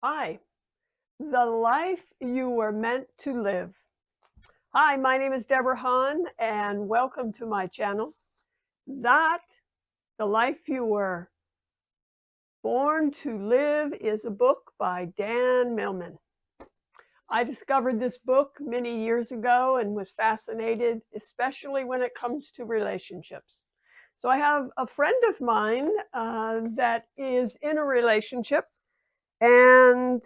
Hi, the life you were meant to live. Hi, my name is Deborah Hahn, and welcome to my channel. That, The Life You Were Born to Live, is a book by Dan Millman. I discovered this book many years ago and was fascinated, especially when it comes to relationships. So I have a friend of mine that is in a relationship, and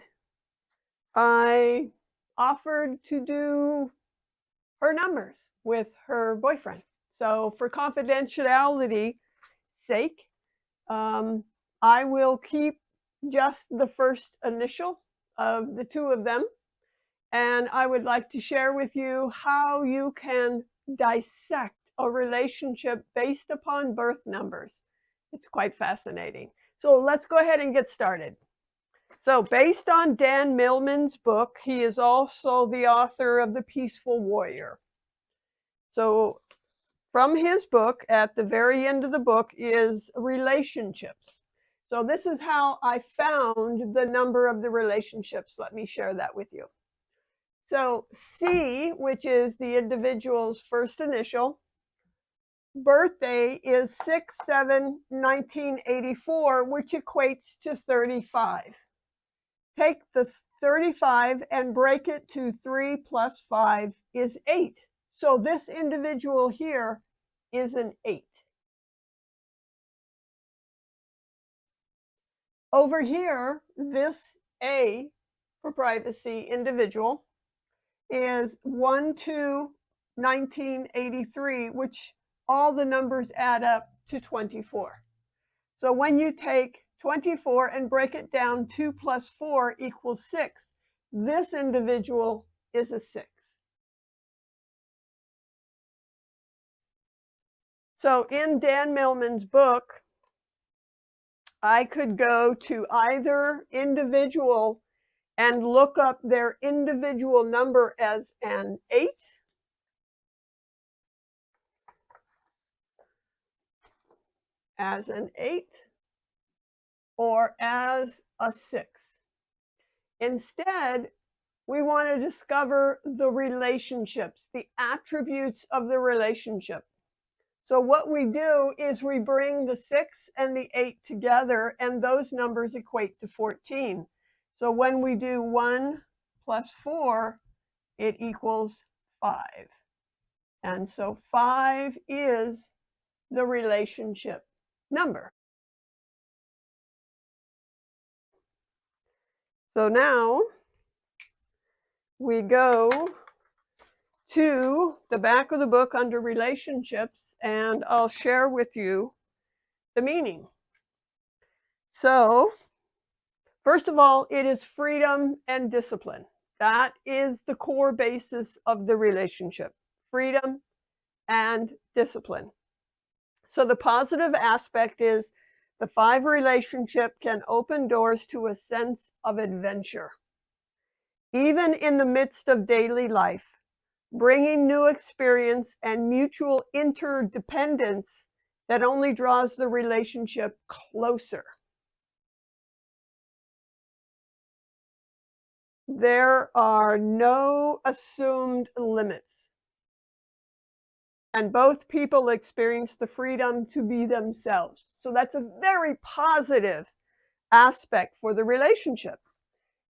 I offered to do her numbers with her boyfriend. So for confidentiality sake, I will keep just the first initial of the two of them. And I would like to share with you how you can dissect a relationship based upon birth numbers. It's quite fascinating. So let's go ahead and get started. So based on Dan Millman's book, he is also the author of The Peaceful Warrior. So from his book, at the very end of the book, is relationships. So this is how I found the number of the relationships. Let me share that with you. So C, which is the individual's first initial, birthday is 6/7/1984, which equates to 35. Take the 35 and break it to 3 plus 5 is 8. So this individual here is an 8. Over here, this A, for privacy, individual is 1/2/1983, which all the numbers add up to 24. So when you take 24 and break it down, 2 plus 4 equals 6. This individual is a 6. So in Dan Millman's book, I could go to either individual and look up their individual number as an 8, or as a 6. Instead, we want to discover the relationships, the attributes of the relationship. So what we do is we bring the 6 and the 8 together, and those numbers equate to 14. So when we do 1 plus 4, it equals 5. And so 5 is the relationship number. So now we go to the back of the book under relationships, and I'll share with you the meaning. So first of all, it is freedom and discipline. That is the core basis of the relationship, freedom and discipline. So the positive aspect is the 5 relationship can open doors to a sense of adventure. Even in the midst of daily life, bringing new experience and mutual interdependence that only draws the relationship closer. There are no assumed limits, and both people experience the freedom to be themselves. So that's a very positive aspect for the relationship.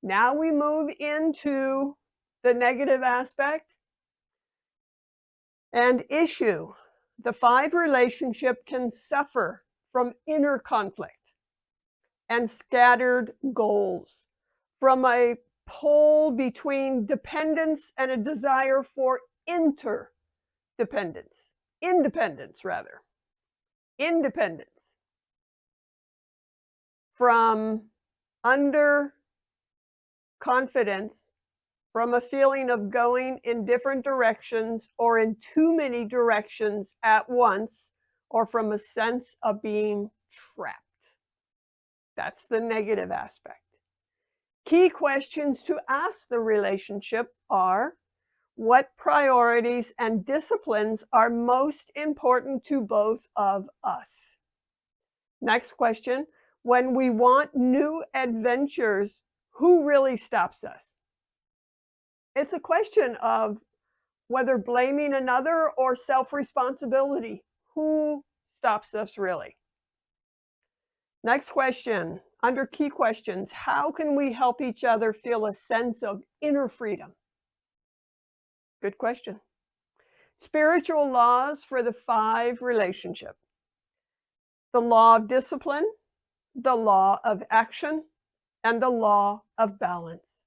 Now we move into the negative aspect and issue. The 5 relationship can suffer from inner conflict and scattered goals, from a pull between dependence and a desire for independence, from under confidence, from a feeling of going in different directions or in too many directions at once, or from a sense of being trapped. That's the negative aspect. Key questions to ask the relationship are: what priorities and disciplines are most important to both of us? Next question: when we want new adventures, Who really stops us? It's a question of whether blaming another or self-responsibility. Who stops us really? Next question, under key questions, how can we help each other feel a sense of inner freedom? Good question. Spiritual laws for the 5 relationship. The law of discipline, the law of action, and the law of balance.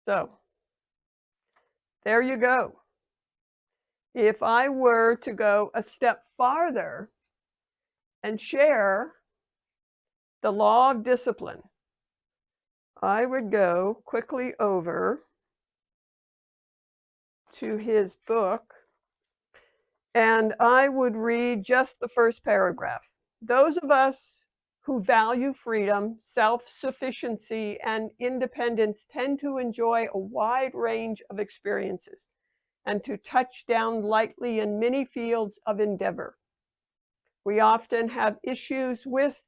So, there you go. If I were to go a step farther and share the law of discipline, I would go quickly over to his book and I would read just the first paragraph. Those of us who value freedom, self-sufficiency, and independence tend to enjoy a wide range of experiences and to touch down lightly in many fields of endeavor. We often have issues with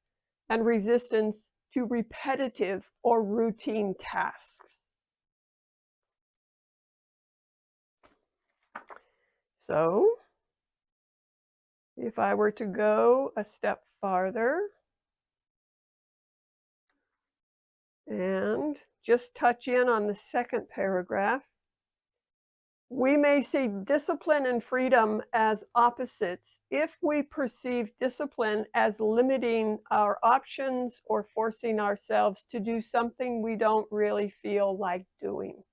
and resistance to repetitive or routine tasks. So, if I were to go a step farther and just touch in on the second paragraph, we may see discipline and freedom as opposites if we perceive discipline as limiting our options or forcing ourselves to do something we don't really feel like doing,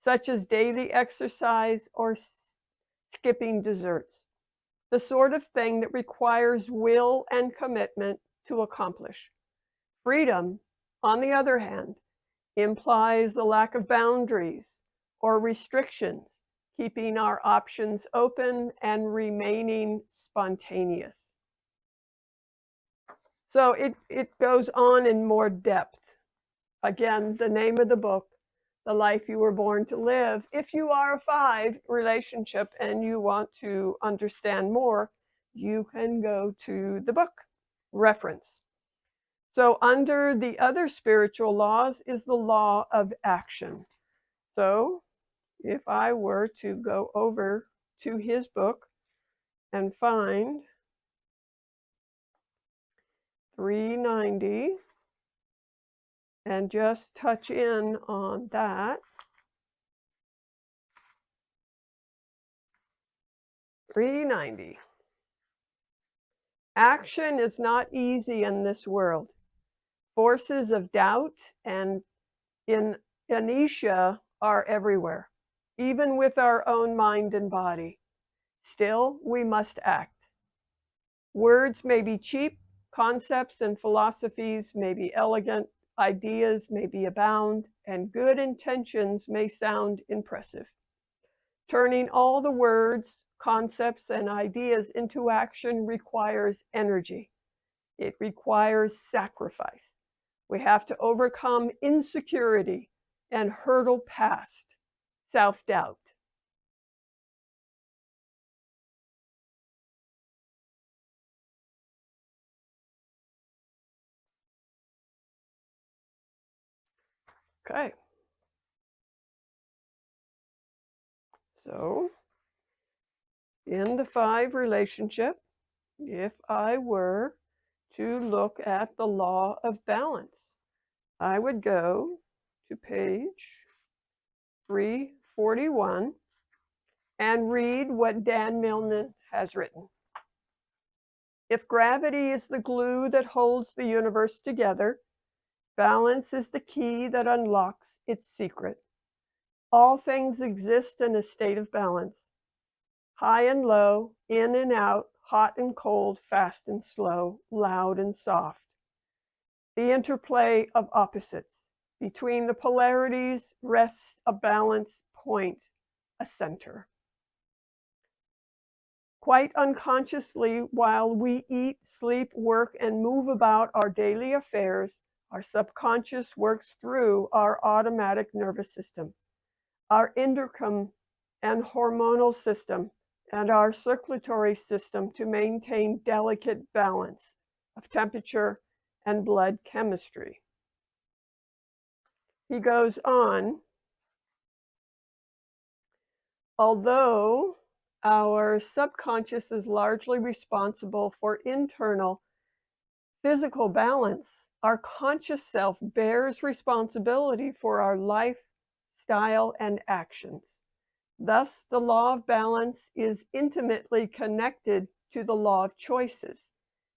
such as daily exercise or skipping desserts, the sort of thing that requires will and commitment to accomplish. Freedom, on the other hand, implies the lack of boundaries or restrictions, keeping our options open and remaining spontaneous. So it goes on in more depth. Again, the name of the book, The Life You Were Born to Live. If you are a 5 relationship and you want to understand more, you can go to the book reference. So under the other spiritual laws is the law of action. So if I were to go over to his book and find 390 and just touch in on that. 390. Action is not easy in this world. Forces of doubt and inertia are everywhere, even with our own mind and body. Still, we must act. Words may be cheap, concepts and philosophies may be elegant, ideas may be abound, and good intentions may sound impressive. Turning all the words, concepts, and ideas into action requires energy. It requires sacrifice. We have to overcome insecurity and hurdle past self-doubt. Okay. So, in the 5 relationship, if I were to look at the law of balance, I would go to page 341 and read what Dan Millman has written. If gravity is the glue that holds the universe together, balance is the key that unlocks its secret. All things exist in a state of balance. High and low, in and out, hot and cold, fast and slow, loud and soft. The interplay of opposites. Between the polarities rests a balance point, a center. Quite unconsciously, while we eat, sleep, work, and move about our daily affairs, our subconscious works through our automatic nervous system. our endocrine and hormonal system, and our circulatory system to maintain delicate balance of temperature and blood chemistry. He goes on, although our subconscious is largely responsible for internal physical balance, our conscious self bears responsibility for our lifestyle and actions. Thus, the law of balance is intimately connected to the law of choices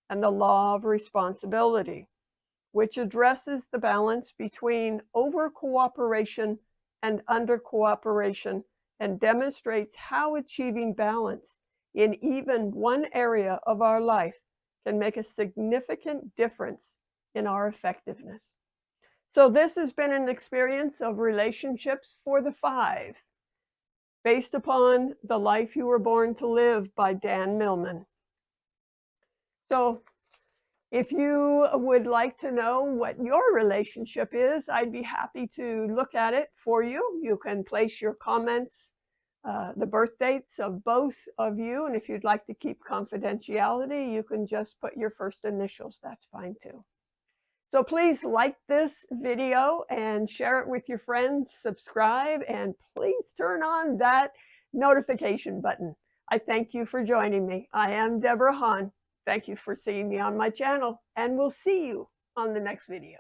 and the law of responsibility, which addresses the balance between over-cooperation and under-cooperation and demonstrates how achieving balance in even one area of our life can make a significant difference in our effectiveness. So this has been an experience of relationships for the 5, based upon The Life You Were Born to Live by Dan Millman. So if you would like to know what your relationship is, I'd be happy to look at it for you. You can place your comments, the birth dates of both of you, and if you'd like to keep confidentiality, you can just put your first initials. That's fine too. So please like this video and share it with your friends, subscribe, and please turn on that notification button. I thank you for joining me. I am Deborah Hahn. Thank you for seeing me on my channel, and we'll see you on the next video.